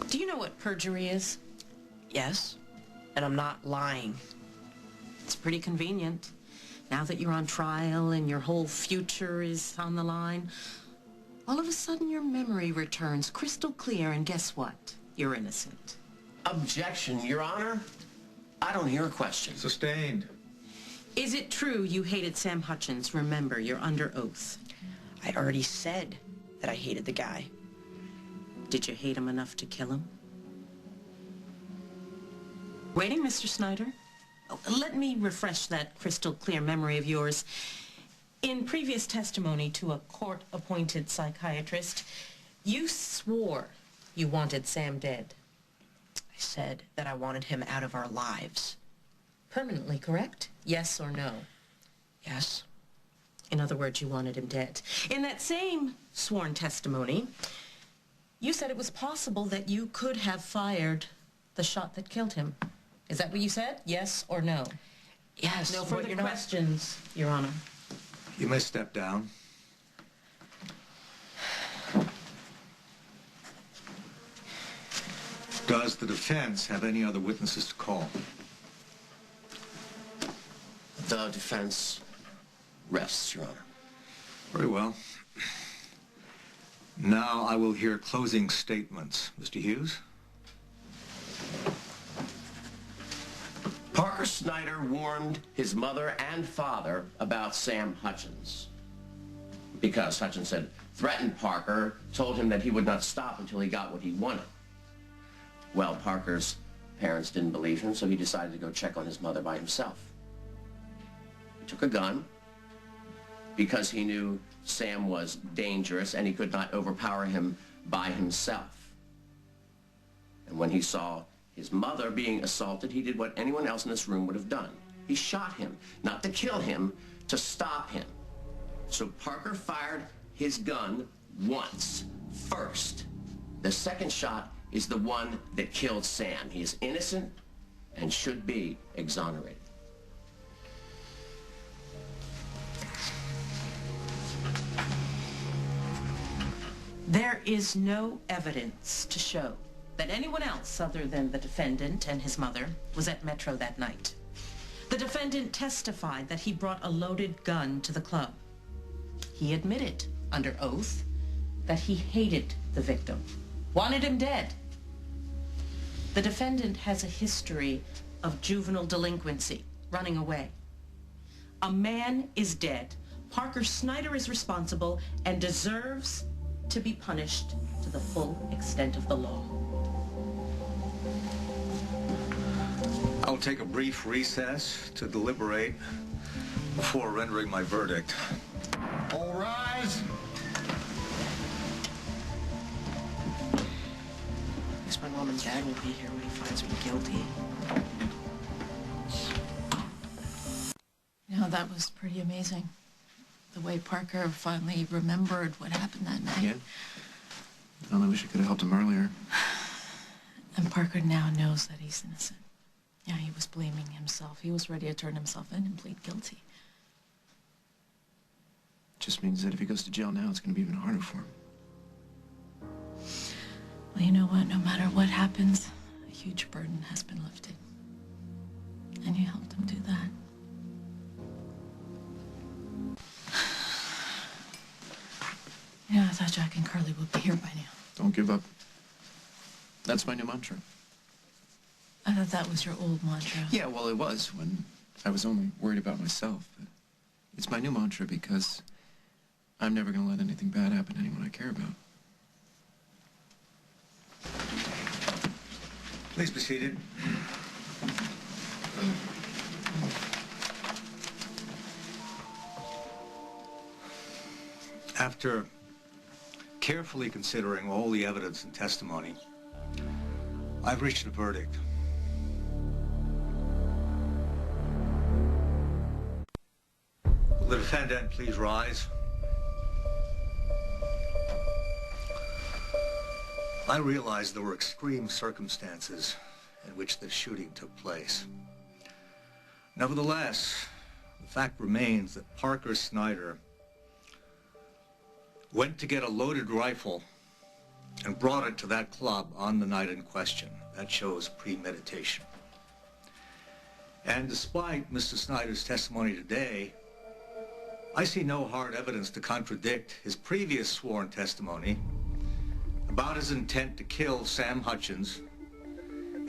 Do you know what perjury is? Yes, and I'm not lying. It's pretty convenient. Now that you're on trial and your whole future is on the line, all of a sudden your memory returns crystal clear, and guess what? You're innocent. Objection, Your Honor. I don't hear a question. Sustained. Is it true you hated Sam Hutchins? Remember, you're under oath. I already said that I hated the guy. Did you hate him enough to kill him? Waiting, Mr. Snyder? Let me refresh that crystal clear memory of yours. In previous testimony to a court-appointed psychiatrist, you swore you wanted Sam dead. I said that I wanted him out of our lives. Permanently, correct? Yes or no? Yes. In other words, you wanted him dead. In that same sworn testimony, you said it was possible that you could have fired the shot that killed him. Is that what you said? Yes or no? Yes. No further questions, Your Honor. You may step down. Does the defense have any other witnesses to call? The defense rests, Your Honor. Very well. Now I will hear closing statements. Mr. Hughes? Parker Snyder warned his mother and father about Sam Hutchins because Hutchins had threatened Parker, told him that he would not stop until he got what he wanted. Well, Parker's parents didn't believe him, so he decided to go check on his mother by himself. He took a gun because he knew Sam was dangerous and he could not overpower him by himself. And when he saw his mother being assaulted, he did what anyone else in this room would have done. He shot him, not to kill him, to stop him. So Parker fired his gun once, first. The second shot is the one that killed Sam. He is innocent and should be exonerated. There is no evidence to show that anyone else other than the defendant and his mother was at Metro that night. The defendant testified that he brought a loaded gun to the club. He admitted, under oath, that he hated the victim, wanted him dead. The defendant has a history of juvenile delinquency, running away. A man is dead. Parker Snyder is responsible and deserves to be punished to the full extent of the law. I'll take a brief recess to deliberate before rendering my verdict. All rise. At least my mom and dad will be here when he finds me guilty. You know, that was pretty amazing. The way Parker finally remembered what happened that night. Yeah. I only wish I could have helped him earlier. And Parker now knows that he's innocent. Yeah, he was blaming himself. He was ready to turn himself in and plead guilty. Just means that if he goes to jail now, it's going to be even harder for him. Well, you know what? No matter what happens, a huge burden has been lifted. And you helped him do that. Yeah, I thought Jack and Carly would be here by now. Don't give up. That's my new mantra. I thought that was your old mantra. Yeah, well, it was when I was only worried about myself. But it's my new mantra because I'm never going to let anything bad happen to anyone I care about. Please be seated. After carefully considering all the evidence and testimony, I've reached a verdict. Will the defendant please rise? I realize there were extreme circumstances in which this shooting took place. Nevertheless, the fact remains that Parker Snyder went to get a loaded rifle and brought it to that club on the night in question. That shows premeditation. And despite Mr. Snyder's testimony today, I see no hard evidence to contradict his previous sworn testimony about his intent to kill Sam Hutchins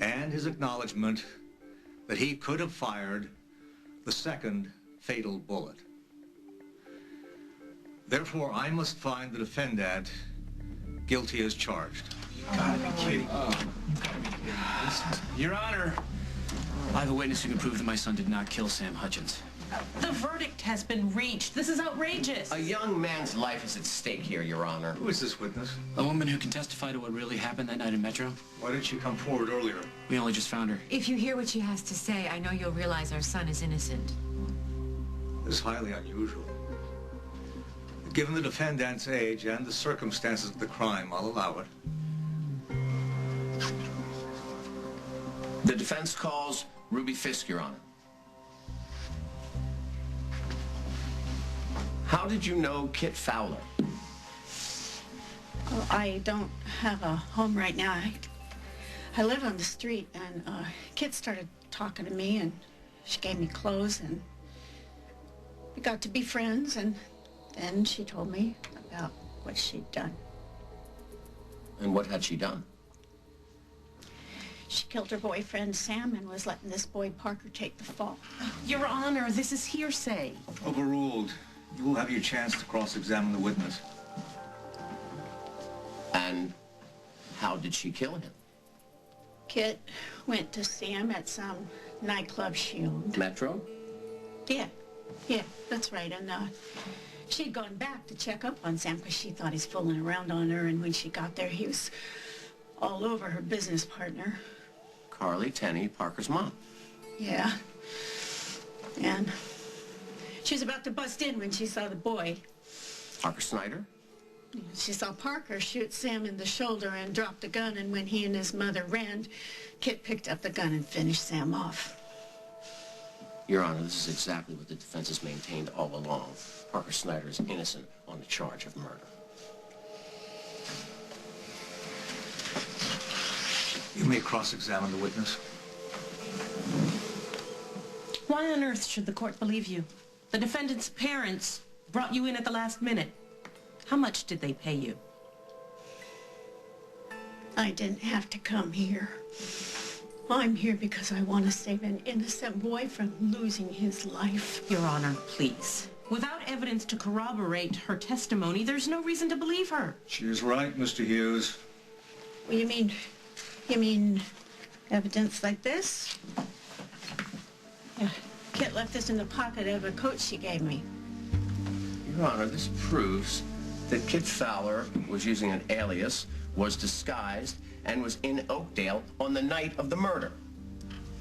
and his acknowledgement that he could have fired the second fatal bullet. Therefore, I must find the defendant guilty as charged. Gotta be kidding. Your Honor, I have a witness who can prove that my son did not kill Sam Hutchins. The verdict has been reached. This is outrageous. A young man's life is at stake here, Your Honor. Who is this witness? A woman who can testify to what really happened that night in Metro. Why didn't she come forward earlier? We only just found her. If you hear what she has to say, I know you'll realize our son is innocent. This is highly unusual. Given the defendant's age and the circumstances of the crime, I'll allow it. The defense calls Ruby Fisk, Your Honor. How did you know Kit Fowler? Well, I don't have a home right now. I live on the street, and Kit started talking to me, and she gave me clothes, and we got to be friends, and then she told me about what she'd done. And what had she done? She killed her boyfriend, Sam, and was letting this boy, Parker, take the fall. Your Honor, this is hearsay. Overruled. You will have your chance to cross-examine the witness. And how did she kill him? Kit went to see him at some nightclub she owned. Metro? Yeah, that's right. And she'd gone back to check up on Sam because she thought he's fooling around on her. And when she got there, he was all over her business partner. Carly Tenney, Parker's mom. Yeah. And she was about to bust in when she saw the boy. Parker Snyder? She saw Parker shoot Sam in the shoulder and drop the gun. And when he and his mother ran, Kit picked up the gun and finished Sam off. Your Honor, this is exactly what the defense has maintained all along. Parker Snyder is innocent on the charge of murder. You may cross-examine the witness. Why on earth should the court believe you? The defendant's parents brought you in at the last minute. How much did they pay you? I didn't have to come here. I'm here because I want to save an innocent boy from losing his life. Your Honor, please. Without evidence to corroborate her testimony, there's no reason to believe her. She is right, Mr. Hughes. Well, you mean evidence like this? Yeah. Kit left this in the pocket of a coat she gave me. Your Honor, this proves that Kit Fowler was using an alias, was disguised, and was in Oakdale on the night of the murder.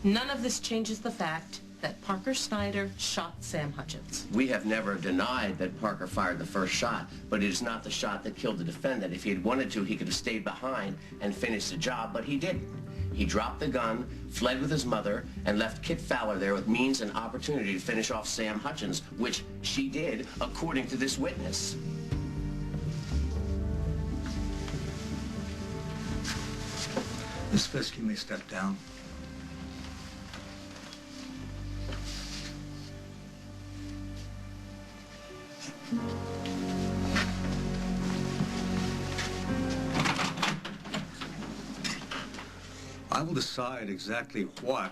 None of this changes the fact that Parker Snyder shot Sam Hutchins. We have never denied that Parker fired the first shot, but it is not the shot that killed the defendant. If he had wanted to, he could have stayed behind and finished the job, but he didn't. He dropped the gun, fled with his mother, and left Kit Fowler there with means and opportunity to finish off Sam Hutchins, which she did, according to this witness. Miss Fisk, you may step down. I will decide exactly what,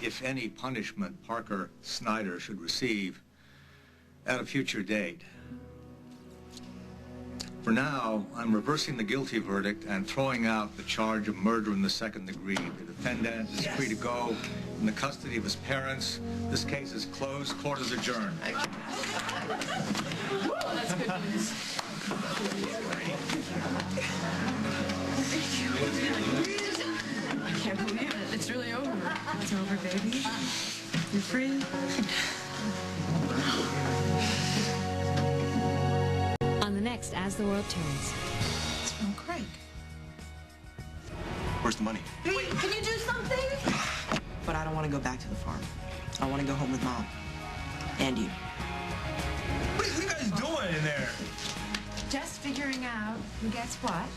if any, punishment Parker Snyder should receive at a future date. For now, I'm reversing the guilty verdict and throwing out the charge of murder in the second degree. The defendant is free to go in the custody of his parents. This case is closed. Court is adjourned. That's good news. I can't believe it. It's really over. It's over, baby. You're free. On the next As the World Turns. It's from Craig. Where's the money? Wait, can you do something? But I don't want to go back to the farm. I want to go home with Mom. And you. What are you guys doing in there? Just figuring out who gets what.